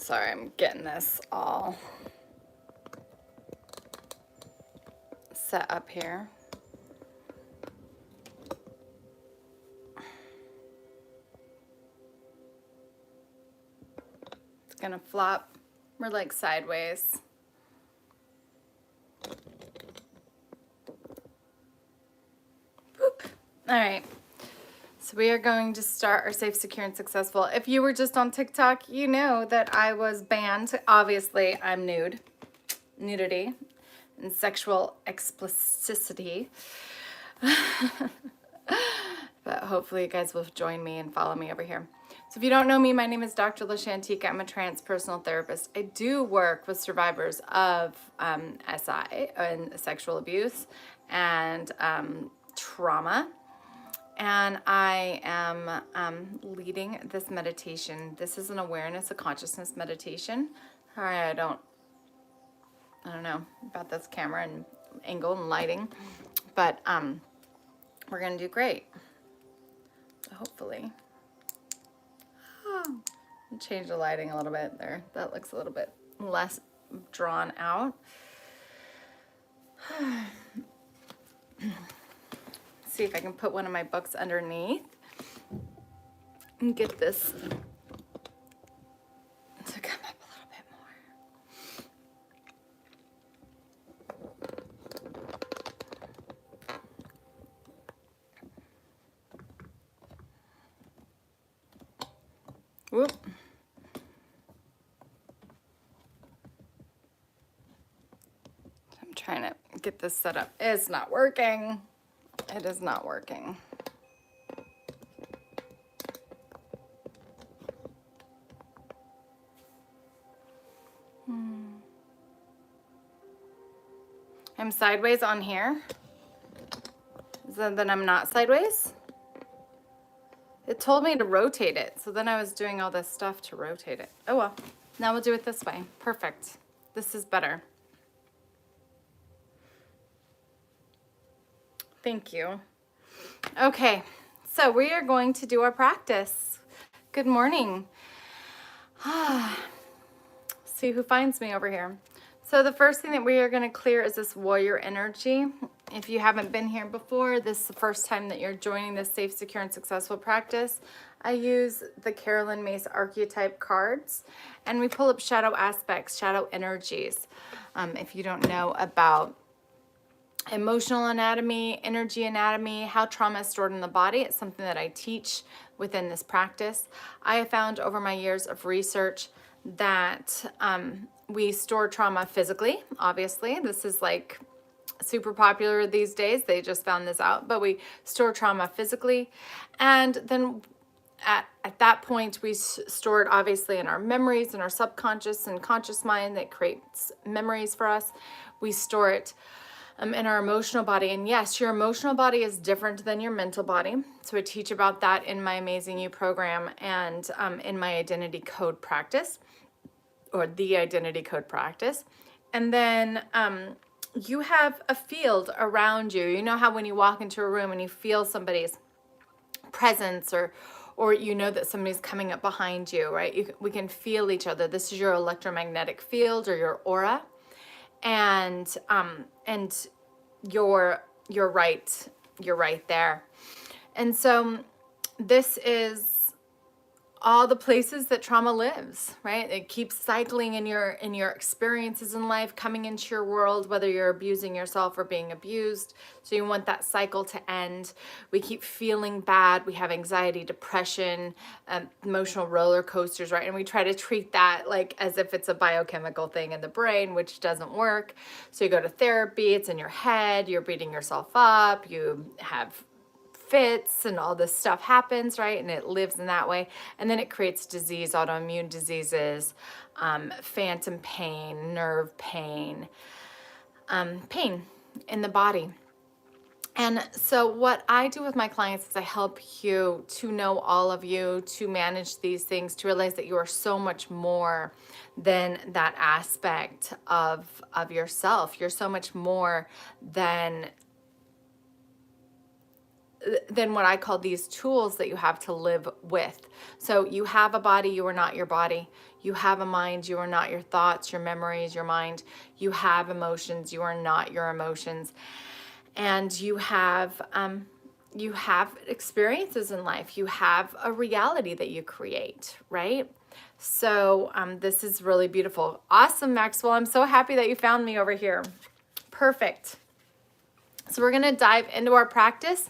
Sorry, I'm getting this all set up here. It's gonna flop. We're like sideways. Boop. All right. So we are going to start our Safe, Secure, and Successful. If you were just on TikTok, you know that I was banned. Obviously, I'm nude. Nudity and sexual explicitity. But hopefully you guys will join me and follow me over here. So if you don't know me, my name is Dr. Lisha Antiqua. I'm a trans personal therapist. I do work with survivors of SI and sexual abuse and trauma. And I am leading this meditation. This is an awareness, a consciousness meditation. Sorry, I don't know about this camera and angle and lighting, but we're gonna do great. Hopefully. Change the lighting a little bit there. That looks a little bit less drawn out. See if I can put one of my books underneath and get this to come up a little bit more. Whoop. I'm trying to get this set up. It's not working. It is not working. I'm sideways on here. So then I'm not sideways. It told me to rotate it. So then I was doing all this stuff to rotate it. Oh well, now we'll do it this way. Perfect. This is better. Thank you. Okay, so we are going to do our practice. Good morning. See who finds me over here. So the first thing that we are going to clear is this warrior energy. If you haven't been here before, this is the first time that you're joining this Safe, Secure, and Successful practice. I use the Carolyn Mace archetype cards, and we pull up shadow aspects, shadow energies. If you don't know about emotional anatomy, energy anatomy, how trauma is stored in the body, it's something that I teach within this practice. I have found over my years of research that we store trauma physically. Obviously, this is like super popular these days. They just found this out, but we store trauma physically. And then at that point, we store it obviously in our memories, in our subconscious and conscious mind that creates memories for us. We store it in our emotional body. And yes, your emotional body is different than your mental body. So I teach about that in my Amazing You program and in my identity code practice, or the identity code practice. And then you have a field around you. You know how when you walk into a room and you feel somebody's presence, or you know that somebody's coming up behind you, right? We can feel each other. This is your electromagnetic field or your aura. And you're right there. And so this is all the places that trauma lives, right? It keeps cycling in your experiences in life, coming into your world, whether you're abusing yourself or being abused. So you want that cycle to end. We keep feeling bad. We have anxiety, depression, emotional roller coasters, right? And we try to treat that like as if it's a biochemical thing in the brain, which doesn't work. So you go to therapy, it's in your head, you're beating yourself up, you have fits and all this stuff happens, right? And it lives in that way. And then it creates disease, autoimmune diseases, phantom pain, nerve pain, pain in the body. And so what I do with my clients is I help you to know all of you, to manage these things, to realize that you are so much more than that aspect of yourself. You're so much more than than what I call these tools that you have to live with. So you have a body, you are not your body. You have a mind, you are not your thoughts, your memories, your mind. You have emotions, you are not your emotions. And you have experiences in life. You have a reality that you create, right? So this is really beautiful. Awesome, Maxwell. I'm so happy that you found me over here. Perfect. So we're going to dive into our practice.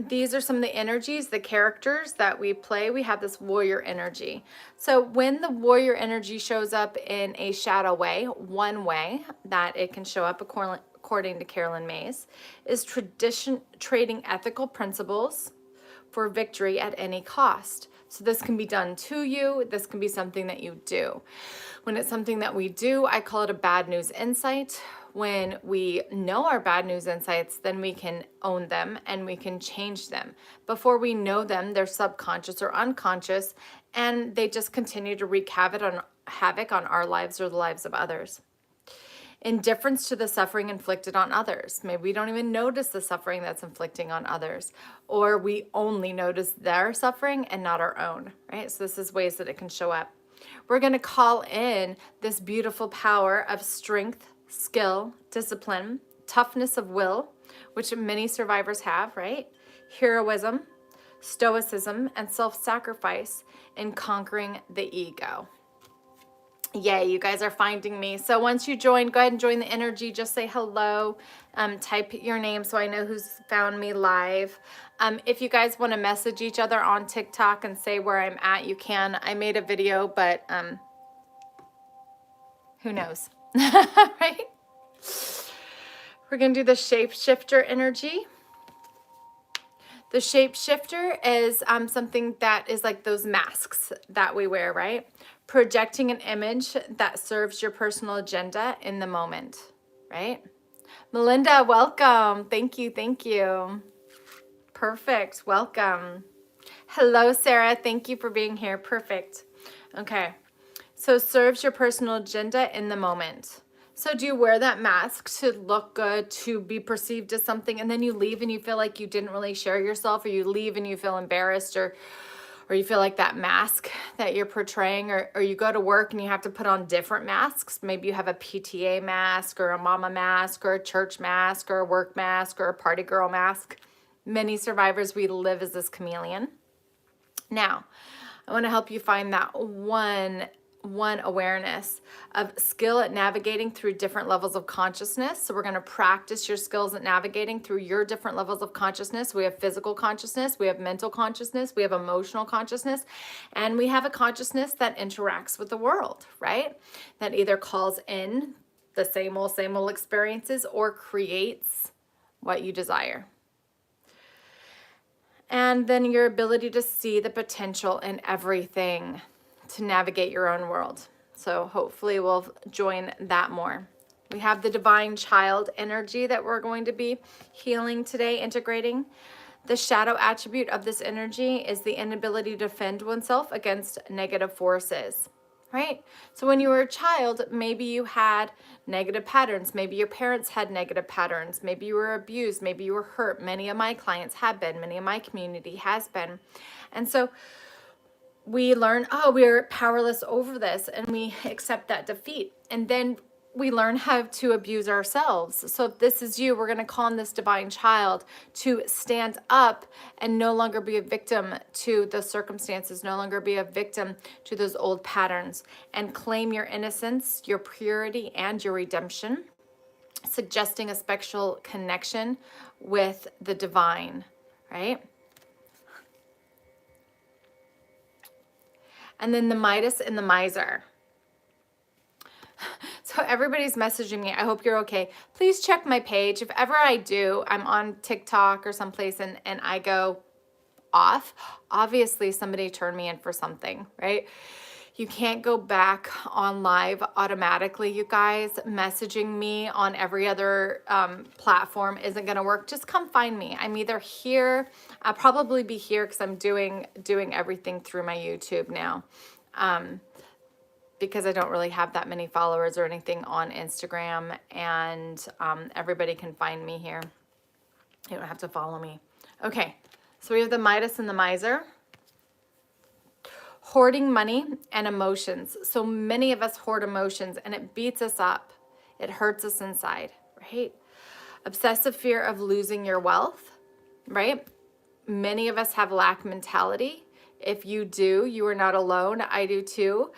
These are some of the energies, the characters that we play. We have this warrior energy. So when the warrior energy shows up in a shadow way, one way that it can show up according to Carolyn Mays, is trading ethical principles for victory at any cost. So this can be done to you. This can be something that you do. When it's something that we do, I call it a bad news insight. When we know our bad news insights, then we can own them and we can change them. Before we know them, they're subconscious or unconscious, and they just continue to wreak havoc on our lives or the lives of others. Indifference to the suffering inflicted on others. Maybe we don't even notice the suffering that's inflicting on others, or we only notice their suffering and not our own, right? So this is ways that it can show up. We're going to call in this beautiful power of strength, skill, discipline, toughness of will, which many survivors have, right? Heroism, stoicism, and self-sacrifice in conquering the ego. Yay, you guys are finding me. So once you join, go ahead and join the energy. Just say hello. Type your name so I know who's found me live. If you guys want to message each other on TikTok and say where I'm at, you can. I made a video, but who knows, right? We're going to do the shapeshifter energy. The shapeshifter is something that is like those masks that we wear, right? Projecting an image that serves your personal agenda in the moment, right? Melinda, welcome. Thank you, thank you. Perfect, welcome. Hello, Sarah. Thank you for being here. Perfect. Okay, so serves your personal agenda in the moment. So do you wear that mask to look good, to be perceived as something, and then you leave and you feel like you didn't really share yourself, or you leave and you feel embarrassed, or you feel like that mask that you're portraying, or you go to work and you have to put on different masks. Maybe you have a PTA mask, or a mama mask, or a church mask, or a work mask, or a party girl mask. Many survivors, we live as this chameleon. Now, I want to help you find that one awareness of skill at navigating through different levels of consciousness. So we're going to practice your skills at navigating through your different levels of consciousness. We have physical consciousness, we have mental consciousness, we have emotional consciousness, and we have a consciousness that interacts with the world, right? That either calls in the same old experiences or creates what you desire. And then your ability to see the potential in everything to navigate your own world. So hopefully we'll join that more. We have the divine child energy that we're going to be healing today, integrating. The shadow attribute of this energy is the inability to defend oneself against negative forces, right? So when you were a child, maybe you had negative patterns. Maybe your parents had negative patterns. Maybe you were abused. Maybe you were hurt. Many of my clients have been. Many of my community has been. And so we learn, oh, we're powerless over this, and we accept that defeat. And then we learn how to abuse ourselves. So if this is you, we're going to call on this divine child to stand up and no longer be a victim to the circumstances, no longer be a victim to those old patterns, and claim your innocence, your purity, and your redemption, suggesting a special connection with the divine, right? And then the Midas and the Miser. So everybody's messaging me. I hope you're okay. Please check my page. If ever I do, I'm on TikTok or someplace and I go off, obviously somebody turned me in for something, right? You can't go back on live automatically, you guys. Messaging me on every other platform isn't going to work. Just come find me. I'm either here. I'll probably be here because I'm doing everything through my YouTube now, because I don't really have that many followers or anything on Instagram, and everybody can find me here. You don't have to follow me. Okay, so we have the Midas and the Miser. Hoarding money and emotions. So many of us hoard emotions and it beats us up. It hurts us inside, right? Obsessive fear of losing your wealth, right? Many of us have lack mentality. If you do, you are not alone. I do too.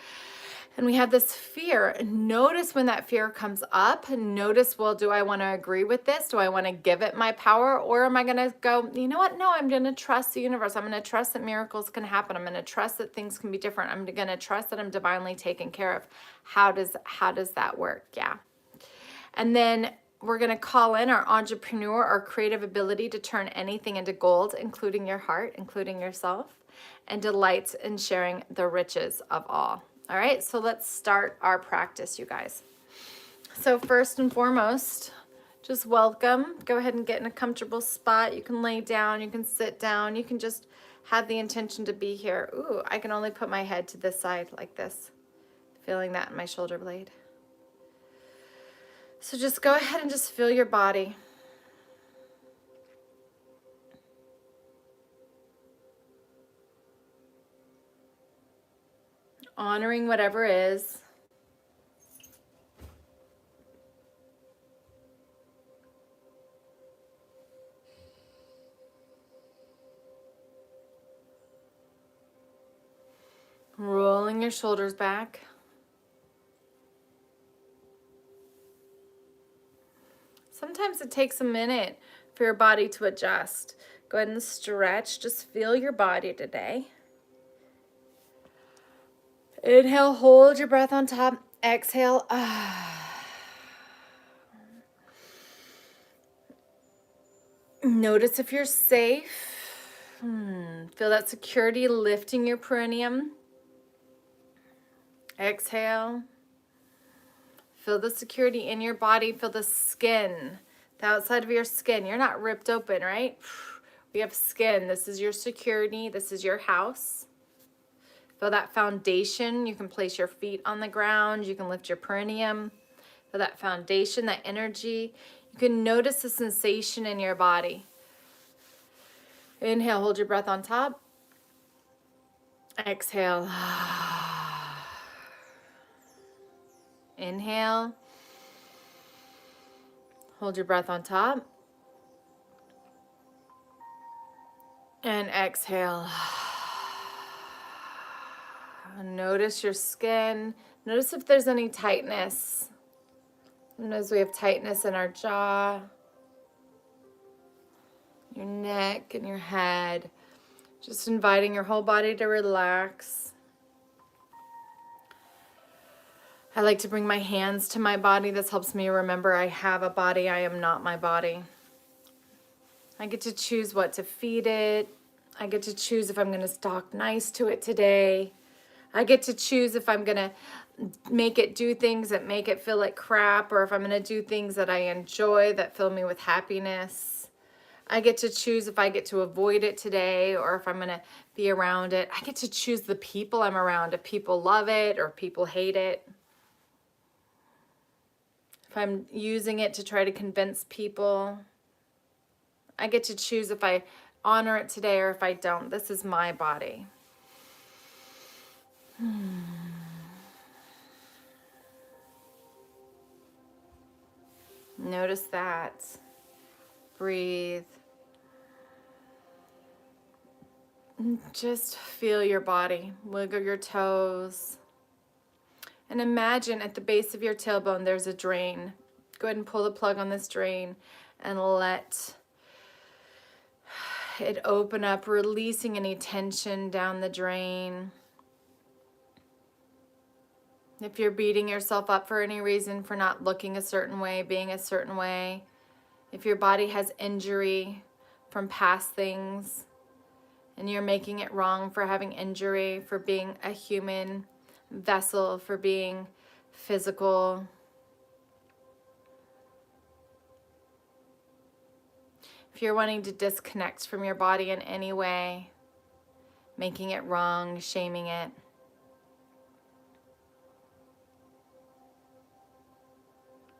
And we have this fear. Notice when that fear comes up. Notice, well, do I want to agree with this? Do I want to give it my power? Or am I going to go, you know what? No, I'm going to trust the universe. I'm going to trust that miracles can happen. I'm going to trust that things can be different. I'm going to trust that I'm divinely taken care of. How does that work? Yeah. And then we're going to call in our entrepreneur, our creative ability to turn anything into gold, including your heart, including yourself, and delights in sharing the riches of all. All right, so let's start our practice, you guys. So first and foremost, just welcome. Go ahead and get in a comfortable spot. You can lay down, you can sit down, you can just have the intention to be here. Ooh, I can only put my head to this side like this, feeling that in my shoulder blade. So just go ahead and just feel your body. Honoring whatever is. Rolling your shoulders back. Sometimes it takes a minute for your body to adjust. Go ahead and stretch. Just feel your body today. Inhale, hold your breath on top. Exhale. Notice if you're safe. Feel that security lifting your perineum. Exhale. Feel the security in your body. Feel the skin, the outside of your skin. You're not ripped open, right? We have skin. This is your security. This is your house. Feel that foundation. You can place your feet on the ground. You can lift your perineum. Feel that foundation, that energy. You can notice the sensation in your body. Inhale, hold your breath on top. Exhale. Inhale. Hold your breath on top. And exhale. Notice your skin. Notice if there's any tightness. Sometimes we have tightness in our jaw, your neck, and your head. Just inviting your whole body to relax. I like to bring my hands to my body. This helps me remember I have a body. I am not my body. I get to choose what to feed it. I get to choose if I'm going to talk nice to it today. I get to choose if I'm going to make it do things that make it feel like crap, or if I'm going to do things that I enjoy that fill me with happiness. I get to choose if I get to avoid it today or if I'm going to be around it. I get to choose the people I'm around, if people love it or people hate it. If I'm using it to try to convince people, I get to choose if I honor it today or if I don't. This is my body. Notice that. Breathe. Just feel your body. Wiggle your toes. And imagine at the base of your tailbone there's a drain. Go ahead and pull the plug on this drain and let it open up, releasing any tension down the drain. If you're beating yourself up for any reason for not looking a certain way, being a certain way, if your body has injury from past things and you're making it wrong for having injury, for being a human vessel, for being physical, if you're wanting to disconnect from your body in any way, making it wrong, shaming it,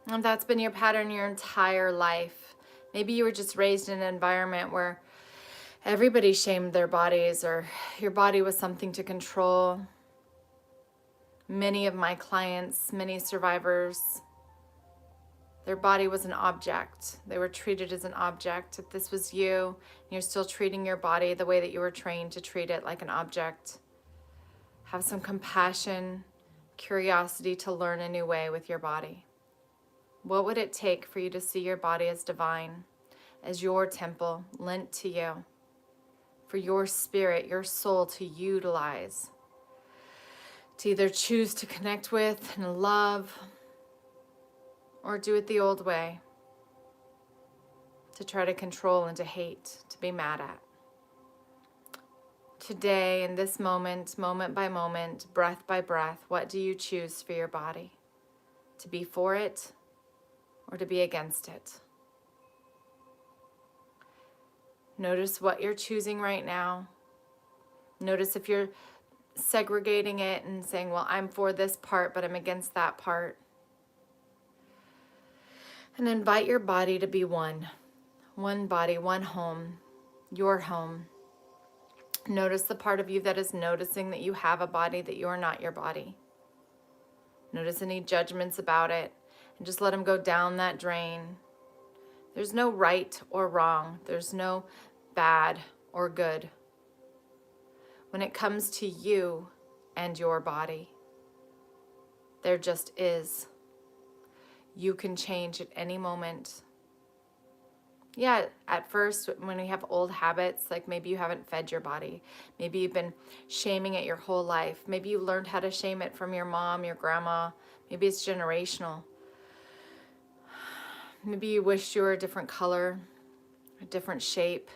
and that's been your pattern your entire life. Maybe you were just raised in an environment where Everybody shamed their bodies, or your body was something to control. Many of my clients, many survivors, their body was an object. They were treated as an object. If this was you, and you're still treating your body the way that you were trained to treat it, like an object, have some compassion, curiosity to learn a new way with your body. What would it take for you to see your body as divine, as your temple lent to you, for your spirit, your soul to utilize, to either choose to connect with and love, or do it the old way, to try to control and to hate, to be mad at. Today, in this moment, moment by moment, breath by breath, what do you choose for your body? To be for it or to be against it? Notice what you're choosing right now. Notice if you're segregating it and saying, well, I'm for this part, but I'm against that part. And invite your body to be one. One body, one home, your home. Notice the part of you that is noticing that you have a body, that you are not your body. Notice any judgments about it, and just let them go down that drain. There's no right or wrong. There's no bad or good. When it comes to you and your body, there just is. You can change at any moment. Yeah, at first, when you have old habits, like maybe you haven't fed your body, maybe you've been shaming it your whole life, maybe you learned how to shame it from your mom, your grandma, maybe it's generational. Maybe you wished you were a different color, a different shape.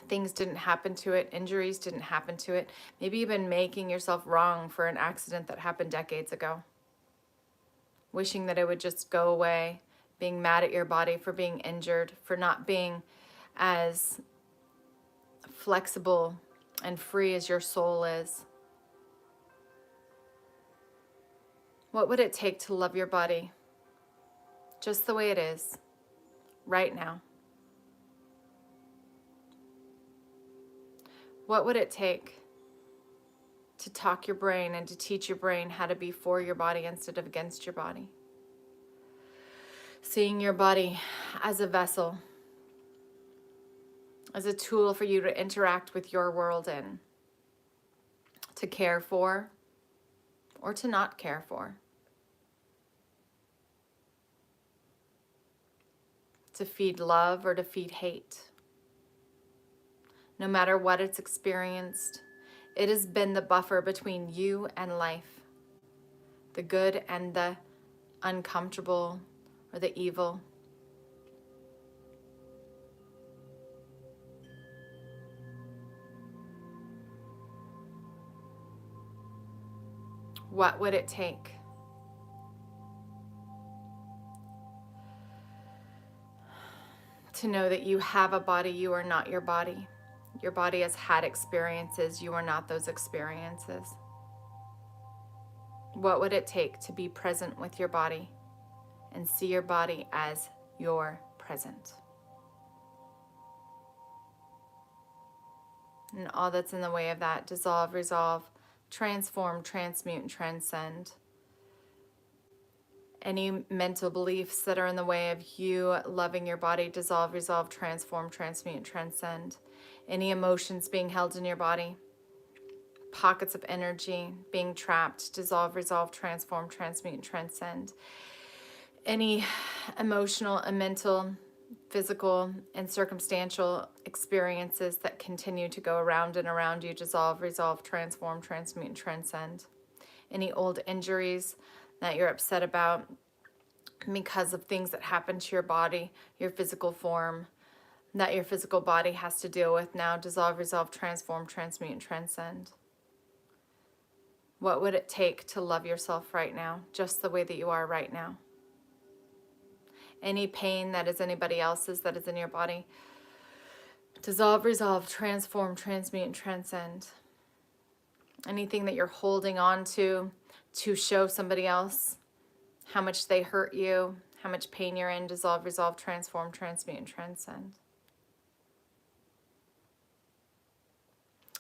Things didn't happen to it, injuries didn't happen to it. Maybe you've been making yourself wrong for an accident that happened decades ago, wishing that it would just go away. Being mad at your body for being injured, for not being as flexible and free as your soul is. What would it take to love your body just the way it is, right now? What would it take to talk your brain and to teach your brain how to be for your body instead of against your body? Seeing your body as a vessel, as a tool for you to interact with your world in, to care for or to not care for, to feed love or to feed hate. No matter what it's experienced, it has been the buffer between you and life, the good and the uncomfortable or the evil. What would it take? To know that you have a body, you are not your body. Your body has had experiences, you are not those experiences. What would it take to be present with your body and see your body as your present? And all that's in the way of that, dissolve, resolve, transform, transmute, and transcend. Any mental beliefs that are in the way of you loving your body, dissolve, resolve, transform, transmute, and transcend. Any emotions being held in your body, pockets of energy being trapped, dissolve, resolve, transform, transmute, and transcend. Any emotional and mental, physical, and circumstantial experiences that continue to go around and around you, dissolve, resolve, transform, transmute, and transcend. Any old injuries that you're upset about because of things that happen to your body, your physical form, that your physical body has to deal with now, dissolve, resolve, transform, transmute, and transcend. What would it take to love yourself right now, just the way that you are right now? Any pain that is anybody else's that is in your body, dissolve, resolve, transform, transmute, and transcend. Anything that you're holding on to show somebody else how much they hurt you, how much pain you're in, dissolve, resolve, transform, transmute, and transcend.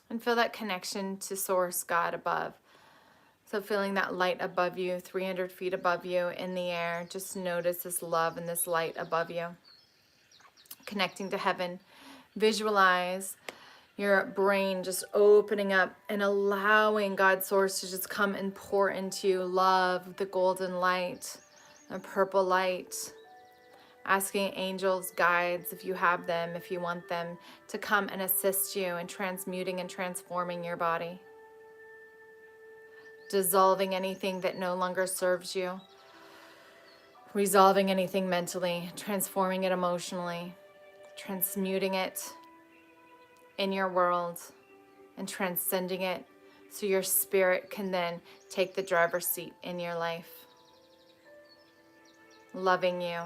And feel that connection to Source, God above. So feeling that light above you, 300 feet above you in the air. Just notice this love and this light above you. Connecting to heaven. Visualize your brain just opening up and allowing God's Source to just come and pour into you love, the golden light, the purple light. Asking angels, guides, if you have them, if you want them, to come and assist you in transmuting and transforming your body. Dissolving anything that no longer serves you. Resolving anything mentally, transforming it emotionally, transmuting it in your world, and transcending it so your spirit can then take the driver's seat in your life. Loving you.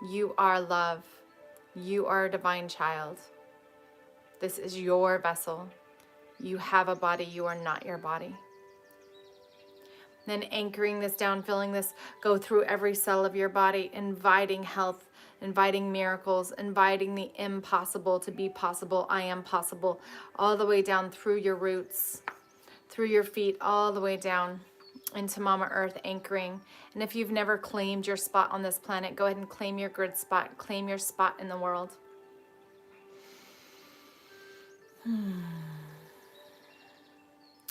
You are love. You are a divine child. This is your vessel. You have a body. You are not your body. Then anchoring this down, feeling this go through every cell of your body, inviting health, inviting miracles, inviting the impossible to be possible. I am possible. All the way down through your roots, through your feet, all the way down into Mama Earth, anchoring. And if you've never claimed your spot on this planet, go ahead and claim your grid spot, claim your spot in the world.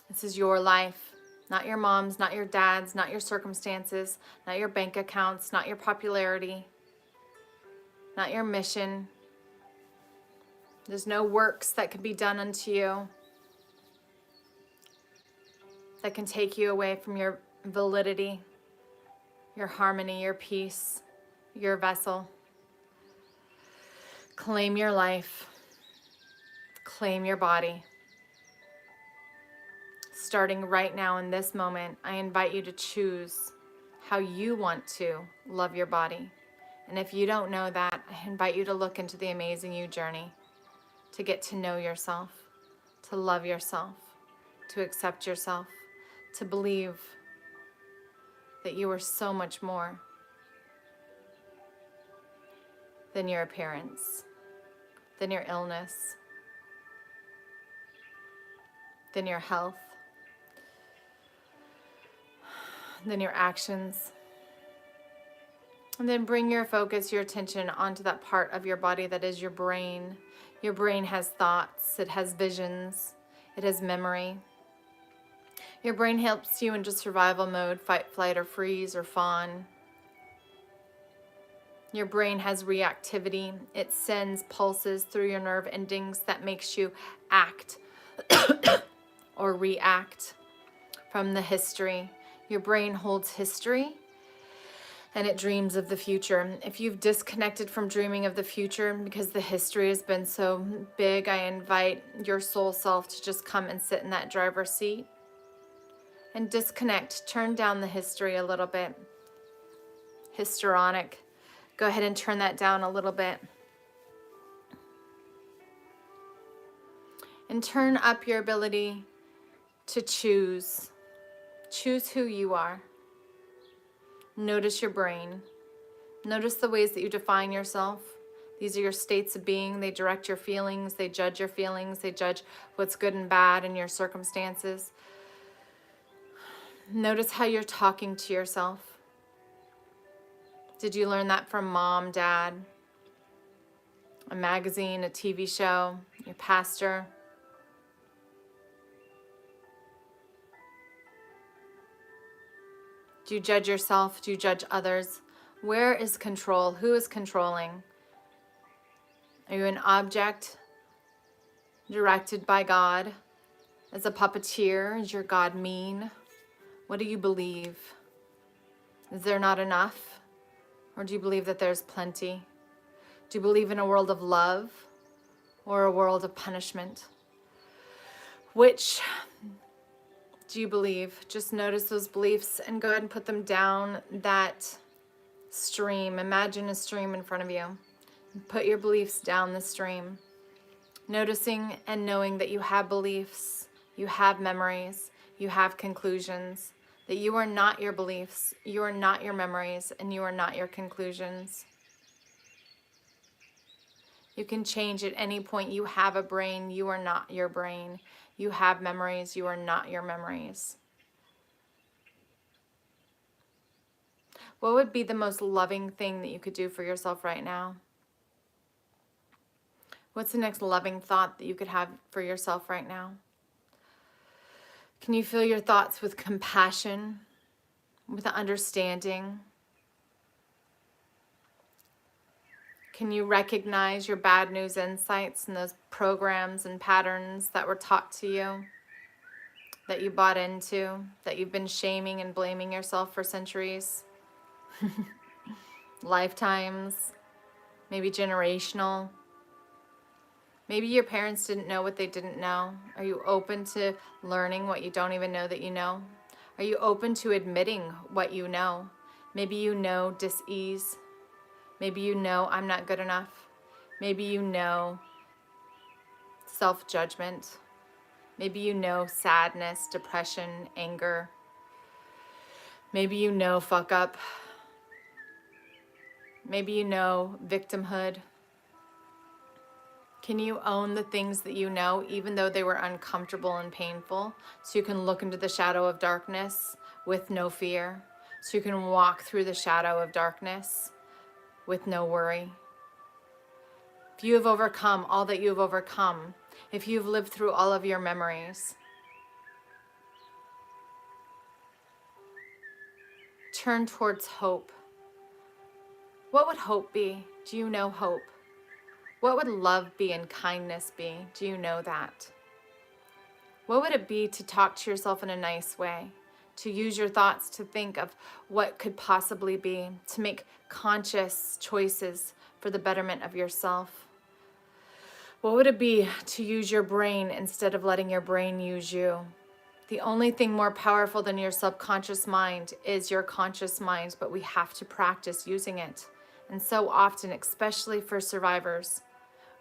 This is your life, not your mom's, not your dad's, not your circumstances, not your bank accounts, not your popularity, not your mission. There's no works that can be done unto you that can take you away from your validity, your harmony, your peace, your vessel. Claim your life. Claim your body. Starting right now in this moment, I invite you to choose how you want to love your body. And if you don't know that, I invite you to look into the Amazing You journey, to get to know yourself, to love yourself, to accept yourself, to believe that you are so much more than your appearance, than your illness, than your health, than your actions. And then bring your focus, your attention onto that part of your body that is your brain. Your brain has thoughts, it has visions, it has memory. Your brain helps you in just survival mode, fight, flight, or freeze, or fawn. Your brain has reactivity. It sends pulses through your nerve endings that makes you act or react from the history. Your brain holds history and it dreams of the future. If you've disconnected from dreaming of the future because the history has been so big, I invite your soul self to just come and sit in that driver's seat and disconnect. Turn down the history a little bit. Histrionic. Go ahead and turn that down a little bit. And turn up your ability to choose. Choose who you are. Notice your brain. Notice the ways that you define yourself. These are your states of being. They direct your feelings. They judge your feelings. They judge what's good and bad in your circumstances. Notice how you're talking to yourself. Did you learn that from mom, dad, a magazine, a TV show, your pastor? Do you judge yourself? Do you judge others? Where is control? Who is controlling? Are you an object directed by God? As a puppeteer, is your God mean? What do you believe? Is there not enough? Or do you believe that there's plenty? Do you believe in a world of love or a world of punishment? Which do you believe? Just notice those beliefs and go ahead and put them down that stream. Imagine a stream in front of you. Put your beliefs down the stream. Noticing and knowing that you have beliefs, you have memories, you have conclusions, that you are not your beliefs, you are not your memories, and you are not your conclusions. You can change at any point. You have a brain. You are not your brain. You have memories. You are not your memories. What would be the most loving thing that you could do for yourself right now? What's the next loving thought that you could have for yourself right now? Can you fill your thoughts with compassion, with understanding? Can you recognize your bad news insights and those programs and patterns that were taught to you, that you bought into, that you've been shaming and blaming yourself for centuries, lifetimes, maybe generational? Maybe your parents didn't know what they didn't know. Are you open to learning what you don't even know that you know? Are you open to admitting what you know? Maybe you know dis-ease. Maybe you know I'm not good enough. Maybe you know self-judgment. Maybe you know sadness, depression, anger. Maybe you know fuck up. Maybe you know victimhood. Can you own the things that you know, even though they were uncomfortable and painful, so you can look into the shadow of darkness with no fear, so you can walk through the shadow of darkness with no worry? If you have overcome all that you have overcome, if you've lived through all of your memories, turn towards hope. What would hope be? Do you know hope? What would love be and kindness be? Do you know that? What would it be to talk to yourself in a nice way? To use your thoughts to think of what could possibly be, to make conscious choices for the betterment of yourself? What would it be to use your brain instead of letting your brain use you? The only thing more powerful than your subconscious mind is your conscious mind, but we have to practice using it. And so often, especially for survivors,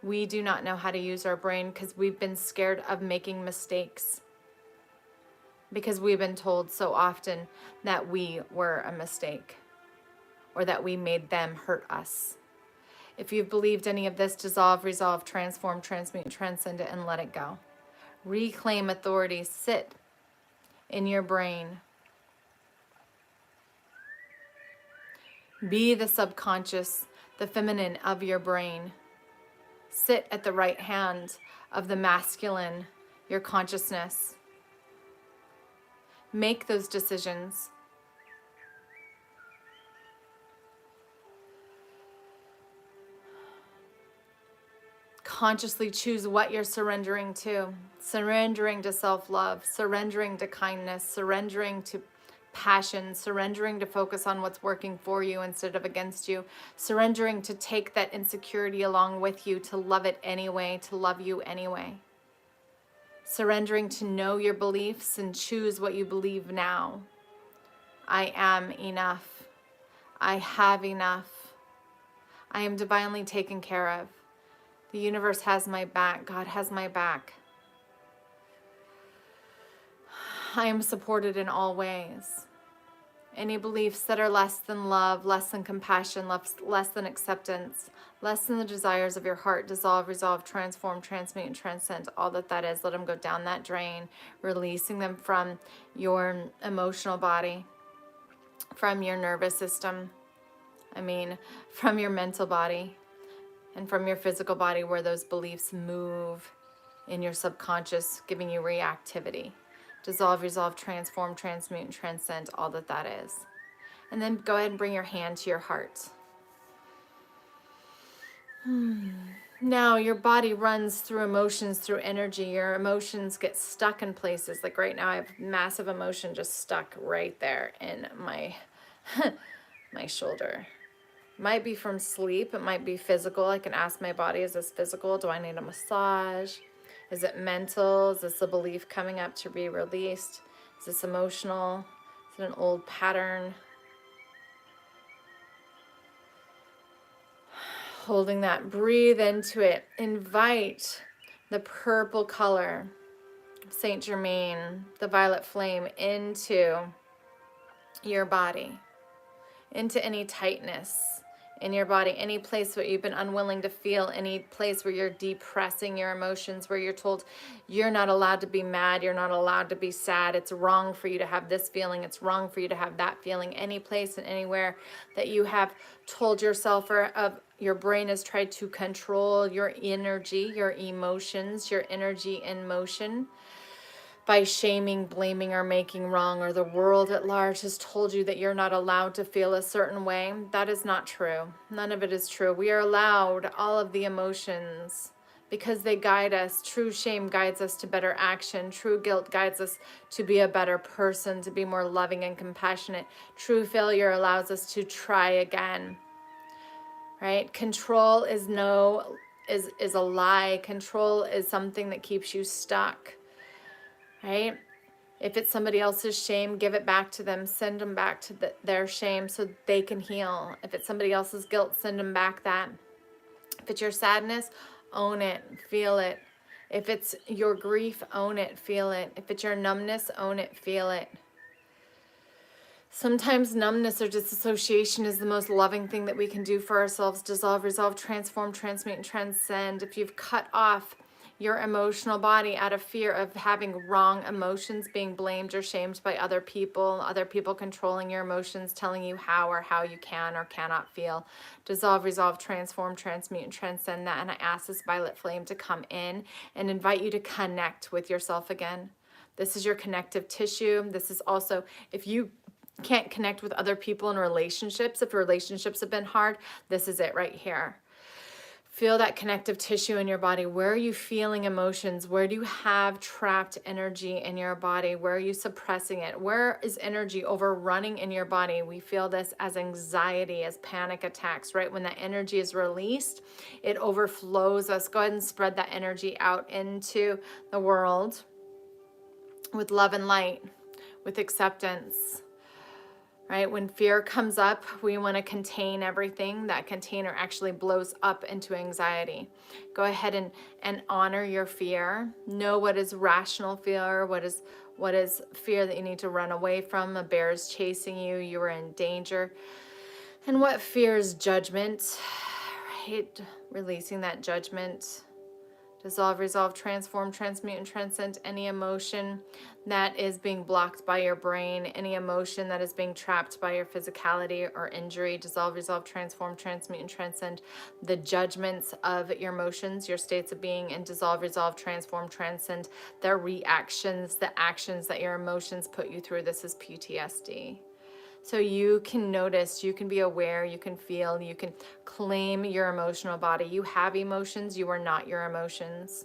we do not know how to use our brain because we've been scared of making mistakes. Because we've been told so often that we were a mistake or that we made them hurt us. If you've believed any of this, dissolve, resolve, transform, transmute, transcend it, and let it go. Reclaim authority. Sit in your brain. Be the subconscious, the feminine of your brain. Sit at the right hand of the masculine, your consciousness. Make those decisions. Consciously choose what you're surrendering to. Surrendering to self-love, surrendering to kindness, surrendering to passion, surrendering to focus on what's working for you instead of against you, surrendering to take that insecurity along with you, to love it anyway, to love you anyway. Surrendering to know your beliefs and choose what you believe now. I am enough. I have enough. I am divinely taken care of. The universe has my back. God has my back. I am supported in all ways. Any beliefs that are less than love, less than compassion, less than acceptance, less than the desires of your heart, dissolve, resolve, transform, transmute, and transcend all that that is. Let them go down that drain, releasing them from your emotional body, from your nervous system, from your mental body, and from your physical body where those beliefs move in your subconscious, giving you reactivity. Dissolve, resolve, transform, transmute, and transcend all that that is. And then go ahead and bring your hand to your heart. Now your body runs through emotions, through energy. Your emotions get stuck in places. Like right now I have massive emotion just stuck right there in my, my shoulder. Might be from sleep. It might be physical. I can ask my body, is this physical? Do I need a massage? Is it mental? Is this a belief coming up to be released? Is this emotional? Is it an old pattern? Holding that, breathe into it. Invite the purple color of Saint Germain, the violet flame, into your body, into any tightness, in your body, any place where you've been unwilling to feel, any place where you're depressing your emotions, where you're told you're not allowed to be mad, you're not allowed to be sad, it's wrong for you to have this feeling, it's wrong for you to have that feeling, any place and anywhere that you have told yourself or your brain has tried to control your energy, your emotions, your energy in motion, by shaming, blaming, or making wrong, or the world at large has told you that you're not allowed to feel a certain way. That is not true. None of it is true. We are allowed all of the emotions because they guide us. True shame guides us to better action. True guilt guides us to be a better person, to be more loving and compassionate. True failure allows us to try again. Right? Control is a lie. Control is something that keeps you stuck. Right? If it's somebody else's shame, give it back to them. Send them back to their shame so they can heal. If it's somebody else's guilt, send them back that. If it's your sadness, own it, feel it. If it's your grief, own it, feel it. If it's your numbness, own it, feel it. Sometimes numbness or disassociation is the most loving thing that we can do for ourselves. Dissolve, resolve, transform, transmute, and transcend. If you've cut off your emotional body out of fear of having wrong emotions, being blamed or shamed by other people controlling your emotions, telling you how you can or cannot feel. Dissolve, resolve, transform, transmute, and transcend that. And I ask this violet flame to come in and invite you to connect with yourself again. This is your connective tissue. This is also, if you can't connect with other people in relationships, if relationships have been hard, this is it right here. Feel that connective tissue in your body. Where are you feeling emotions? Where do you have trapped energy in your body? Where are you suppressing it? Where is energy overrunning in your body? We feel this as anxiety, as panic attacks, right? When that energy is released, it overflows us. Go ahead and spread that energy out into the world with love and light, with acceptance. Right? When fear comes up, we want to contain everything. That container actually blows up into anxiety. Go ahead and honor your fear. Know what is rational fear, what is fear that you need to run away from. A bear is chasing you, you are in danger. And what fear is judgment, right? Releasing that judgment. Dissolve, resolve, transform, transmute, and transcend any emotion that is being blocked by your brain, any emotion that is being trapped by your physicality or injury. Dissolve, resolve, transform, transmute, and transcend the judgments of your emotions, your states of being, and dissolve, resolve, transform, transcend the reactions, the actions that your emotions put you through. This is PTSD. So you can notice, you can be aware, you can feel, you can claim your emotional body. You have emotions, you are not your emotions.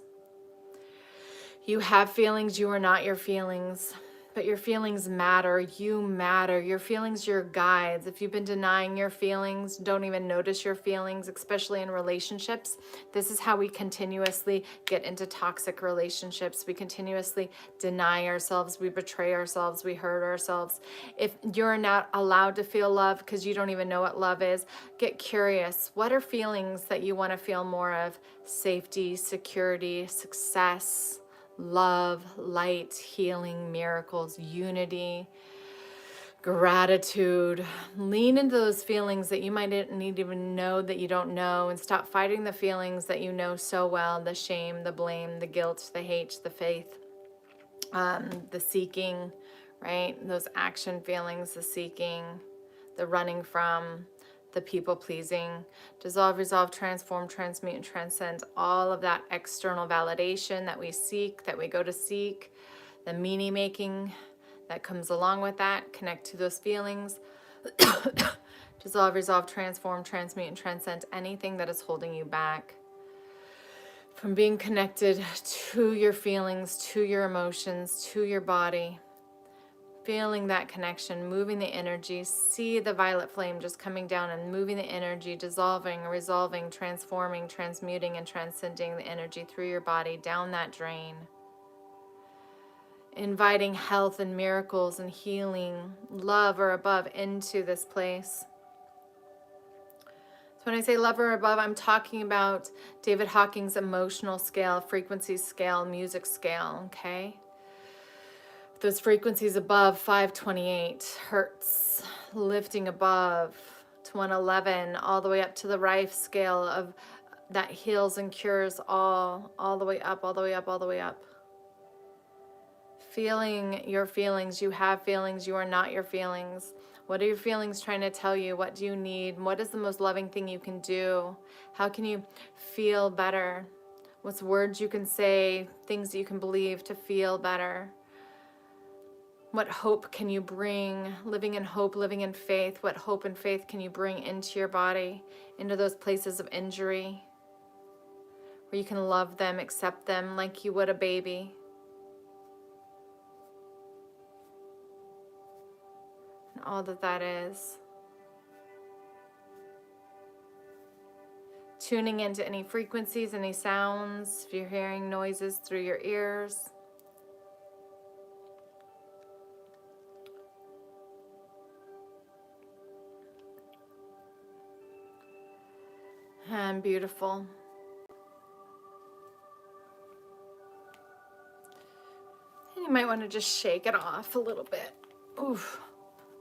You have feelings, you are not your feelings. But your feelings matter, you matter. Your feelings, your guides. If you've been denying your feelings, don't even notice your feelings, especially in relationships. This is how we continuously get into toxic relationships. We continuously deny ourselves, we betray ourselves, we hurt ourselves. If you're not allowed to feel love because you don't even know what love is, get curious. What are feelings that you want to feel more of? Safety, security, success, love, light, healing, miracles, unity, gratitude. Lean into those feelings that you might need to even know that you don't know, and stop fighting the feelings that you know so well: the shame, the blame, the guilt, the hate, the faith, the seeking, right? Those action feelings, the seeking, the running from, the people pleasing. Dissolve, resolve, transform, transmute, and transcend all of that external validation that we seek, that we go to seek, the meaning making that comes along with that. Connect to those feelings. Dissolve, resolve, transform, transmute, and transcend anything that is holding you back from being connected to your feelings, to your emotions, to your body. Feeling that connection, moving the energy. See the violet flame just coming down and moving the energy, dissolving, resolving, transforming, transmuting, and transcending the energy through your body, down that drain. Inviting health and miracles and healing, love or above into this place. So when I say love or above, I'm talking about David Hawking's emotional scale, frequency scale, music scale, okay? Those frequencies above 528 hertz, lifting above, to 111, all the way up to the Rife scale of that heals and cures all the way up, all the way up, all the way up. Feeling your feelings. You have feelings. You are not your feelings. What are your feelings trying to tell you? What do you need? What is the most loving thing you can do? How can you feel better? What's words you can say, things that you can believe to feel better? What hope can you bring? Living in hope, living in faith. What hope and faith can you bring into your body, into those places of injury, where you can love them, accept them like you would a baby? And all that that is. Tuning into any frequencies, any sounds, if you're hearing noises through your ears. And beautiful. And you might want to just shake it off a little bit. Oof,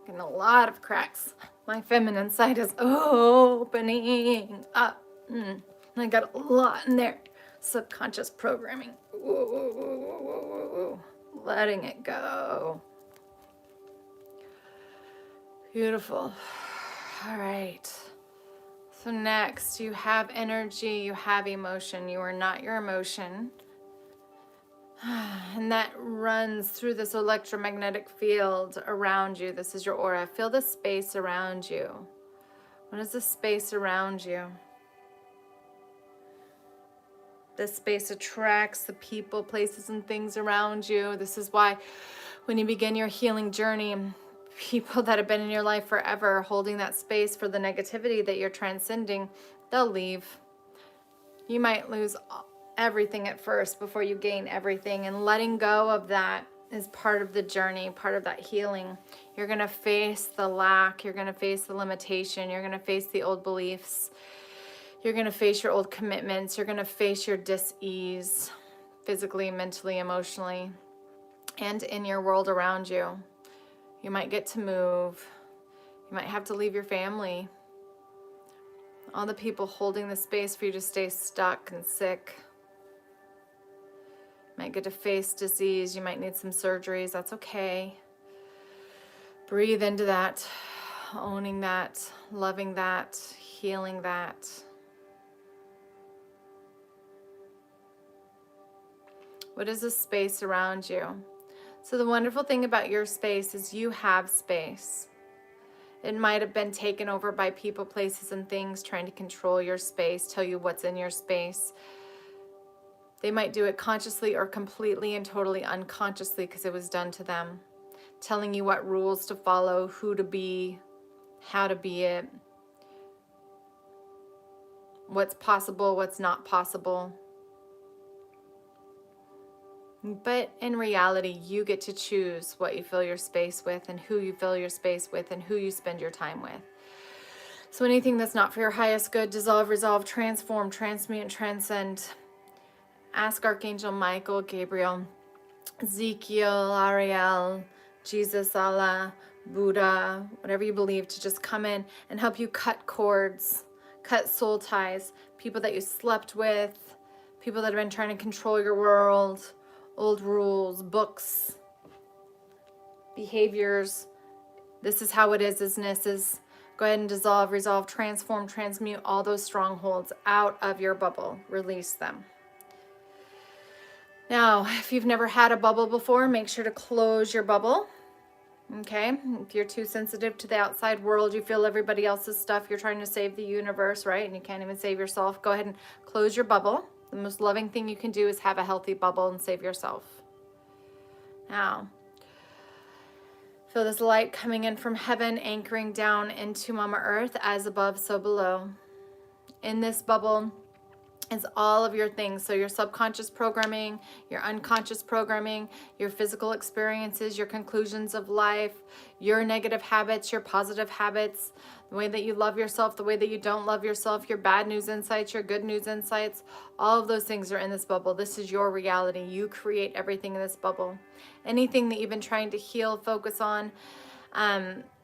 getting a lot of cracks. My feminine side is opening up. I got a lot in there. Subconscious programming. Ooh, letting it go. Beautiful. All right. So next, you have energy, you have emotion. You are not your emotion. And that runs through this electromagnetic field around you. This is your aura. Feel the space around you. What is the space around you? This space attracts the people, places, and things around you. This is why when you begin your healing journey, people that have been in your life forever, holding that space for the negativity that you're transcending, they'll leave. You might lose everything at first before you gain everything, and letting go of that is part of the journey, part of that healing. You're going to face the lack, you're going to face the limitation, you're going to face the old beliefs, you're going to face your old commitments, you're going to face your dis-ease physically, mentally, emotionally, and in your world around you. You might get to move, you might have to leave your family, all the people holding the space for you to stay stuck and sick. Might get to face disease. You might need some surgeries. That's okay. Breathe into that, owning that, loving that, healing that. What is the space around you? So the wonderful thing about your space is you have space. It might have been taken over by people, places, and things trying to control your space, tell you what's in your space. They might do it consciously or completely and totally unconsciously because it was done to them. Telling you what rules to follow, who to be, how to be it, what's possible, what's not possible. But in reality, you get to choose what you fill your space with and who you fill your space with and who you spend your time with. So anything that's not for your highest good, dissolve, resolve, transform, transmute, and transcend. Ask Archangel Michael, Gabriel, Ezekiel, Ariel, Jesus, Allah, Buddha, whatever you believe, to just come in and help you cut cords, cut soul ties, people that you slept with, people that have been trying to control your world, old rules, books, behaviors. This is how it is, is. Go ahead and dissolve, resolve, transform, transmute all those strongholds out of your bubble. Release them. Now, if you've never had a bubble before, make sure to close your bubble. Okay? If you're too sensitive to the outside world, you feel everybody else's stuff, you're trying to save the universe, right? And you can't even save yourself. Go ahead and close your bubble. The most loving thing you can do is have a healthy bubble and save yourself. Now, feel this light coming in from heaven, anchoring down into Mama Earth, as above, so below. In this bubble is all of your things. So your subconscious programming, your unconscious programming, your physical experiences, your conclusions of life, your negative habits, your positive habits, the way that you love yourself, the way that you don't love yourself, your bad news insights, your good news insights, all of those things are in this bubble. This is your reality. You create everything in this bubble. Anything that you've been trying to heal, focus on,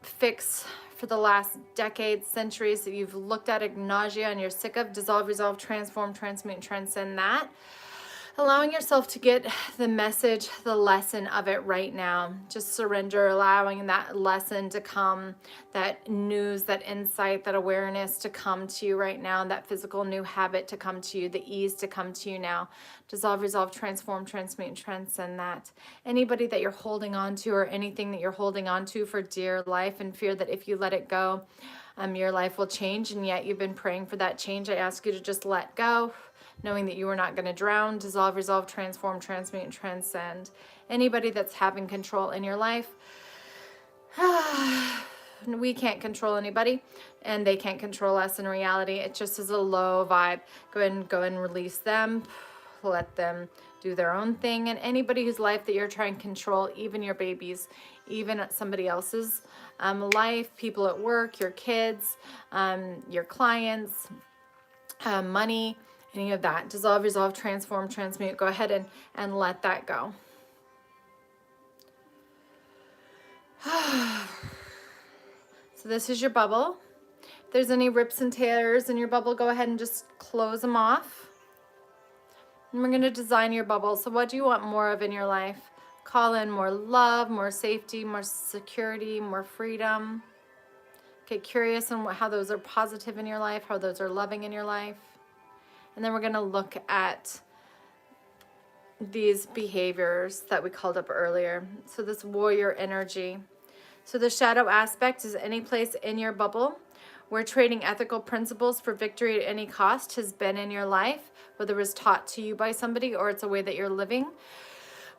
fix for the last decades, centuries that you've looked at ad nausea and you're sick of. Dissolve, resolve, transform, transmute, and transcend that. Allowing yourself to get the message, the lesson of it right now. Just surrender, allowing that lesson to come, that news, that insight, that awareness to come to you right now, that physical new habit to come to you, the ease to come to you now. Dissolve, resolve, transform, transmute, and transcend that. Anybody that you're holding on to or anything that you're holding on to for dear life and fear that if you let it go, your life will change, and yet you've been praying for that change, I ask you to just let go, knowing that you are not going to drown. Dissolve, resolve, transform, transmute, and transcend. Anybody that's having control in your life, we can't control anybody, and they can't control us in reality. It just is a low vibe. Go and release them. Let them do their own thing. And anybody whose life that you're trying to control, even your babies, even somebody else's life, people at work, your kids, your clients, money, any of that. Dissolve, resolve, transform, transmute. Go ahead and let that go. So this is your bubble. If there's any rips and tears in your bubble, go ahead and just close them off. And we're going to design your bubble. So what do you want more of in your life? Call in more love, more safety, more security, more freedom. Get curious on how those are positive in your life, how those are loving in your life. And then we're going to look at these behaviors that we called up earlier. So this warrior energy. So the shadow aspect is any place in your bubble where trading ethical principles for victory at any cost has been in your life, whether it was taught to you by somebody or it's a way that you're living,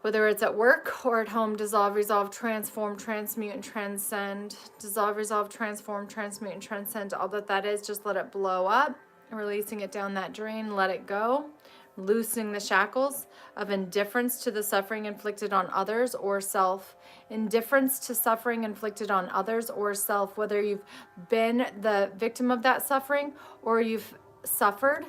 whether it's at work or at home. Dissolve, resolve, transform, transmute, and transcend. Dissolve, resolve, transform, transmute, and transcend. All that is, just let it blow up, releasing it down that drain, let it go. Loosening the shackles of indifference to the suffering inflicted on others or self. Indifference to suffering inflicted on others or self, whether you've been the victim of that suffering or you've suffered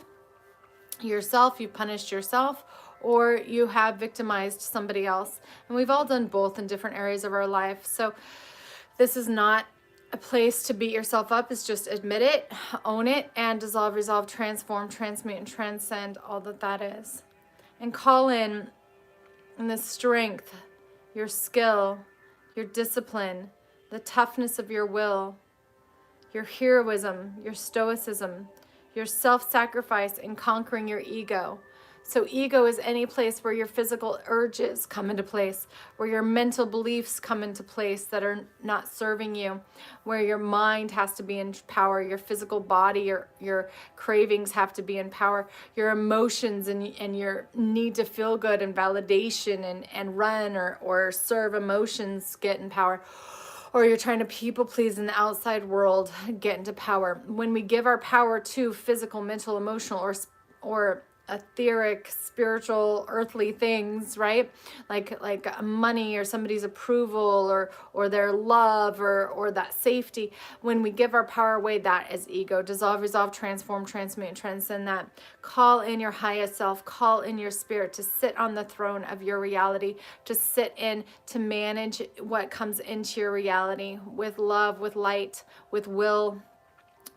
yourself, you punished yourself, or you have victimized somebody else. And we've all done both in different areas of our life. So this is not a place to beat yourself up. Is just admit it, own it, and dissolve, resolve, transform, transmute, and transcend all that is. And call in the strength, your skill, your discipline, the toughness of your will, your heroism, your stoicism, your self-sacrifice in conquering your ego. So ego is any place where your physical urges come into place, where your mental beliefs come into place that are not serving you, where your mind has to be in power, your physical body, your cravings have to be in power, your emotions and your need to feel good and validation and run or serve emotions get in power. Or you're trying to people please in the outside world, get into power. When we give our power to physical, mental, emotional, or etheric, spiritual, earthly things, right? Like money or somebody's approval or their love or that safety. When we give our power away, that is ego. Dissolve, resolve, transform, transmute, and transcend that. Call in your highest self. Call in your spirit to sit on the throne of your reality, to sit in, to manage what comes into your reality with love, with light, with will,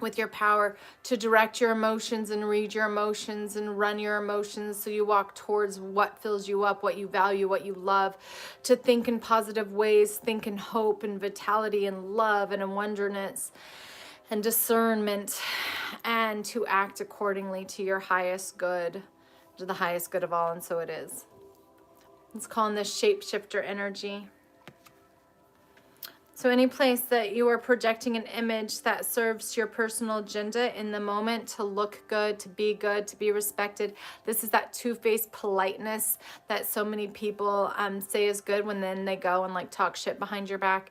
with your power, to direct your emotions and read your emotions and run your emotions so you walk towards what fills you up, what you value, what you love, to think in positive ways, think in hope and vitality and love and in wonderness and discernment, and to act accordingly to your highest good, to the highest good of all, and so it is. Let's call in this shapeshifter energy. So any place that you are projecting an image that serves your personal agenda in the moment, to look good, to be respected. This is that two-faced politeness that so many people say is good when then they go and like talk shit behind your back.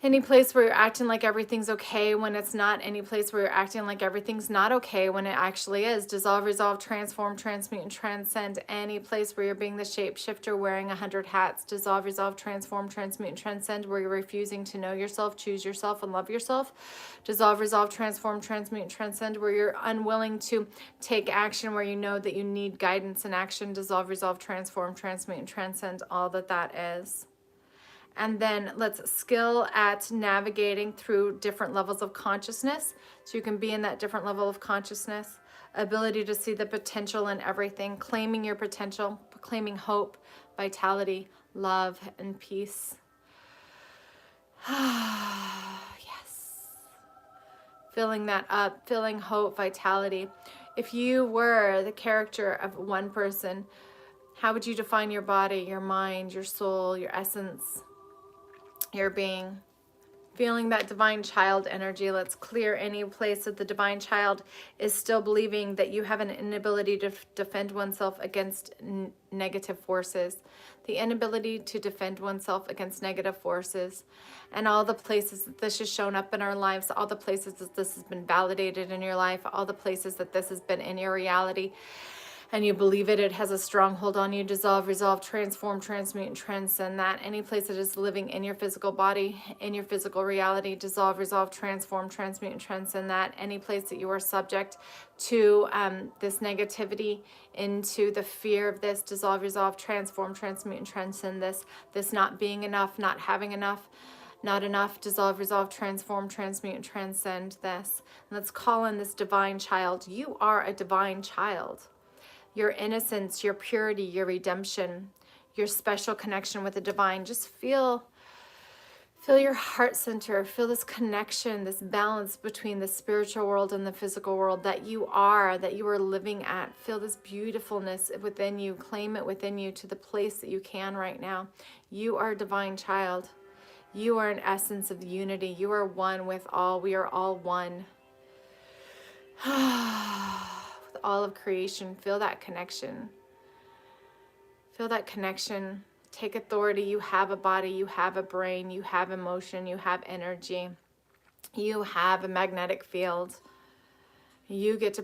Any place where you're acting like everything's okay when it's not. Any place where you're acting like everything's not okay when it actually is. Dissolve, resolve, transform, transmute, and transcend. Any place where you're being the shapeshifter wearing 100 hats. Dissolve, resolve, transform, transmute, and transcend. Where you're refusing to know yourself, choose yourself, and love yourself. Dissolve, resolve, transform, transmute, and transcend. Where you're unwilling to take action, where you know that you need guidance and action. Dissolve, resolve, transform, transmute, and transcend all that is. And then let's skill at navigating through different levels of consciousness. So you can be in that different level of consciousness. Ability to see the potential in everything, claiming your potential, claiming hope, vitality, love, and peace. Yes. Filling that up, filling hope, vitality. If you were the character of one person, how would you define your body, your mind, your soul, your essence, your being? Feeling that divine child energy. Let's clear any place that the divine child is still believing that you have an inability to defend oneself against negative forces. The inability to defend oneself against negative forces, and all the places that this has shown up in our lives, all the places that this has been validated in your life, all the places that this has been in your reality, and you believe it, it has a stronghold on you. Dissolve, resolve, transform, transmute, and transcend that. Any place that is living in your physical body, in your physical reality, dissolve, resolve, transform, transmute, and transcend that. Any place that you are subject to this negativity, into the fear of this, dissolve, resolve, transform, transmute, and transcend this not being enough, not having enough, not enough, dissolve, resolve, transform, transmute, and transcend this. And let's call in this divine child. You are a divine child. Your innocence, your purity, your redemption, your special connection with the divine. Just feel your heart center. Feel this connection, this balance between the spiritual world and the physical world that you are living at. Feel this beautifulness within you. Claim it within you to the place that you can right now. You are a divine child. You are an essence of unity. You are one with all. We are all one. With all of creation. Feel that connection. Feel that connection. Take authority. You have a body. You have a brain. You have emotion. You have energy. You have a magnetic field. You get to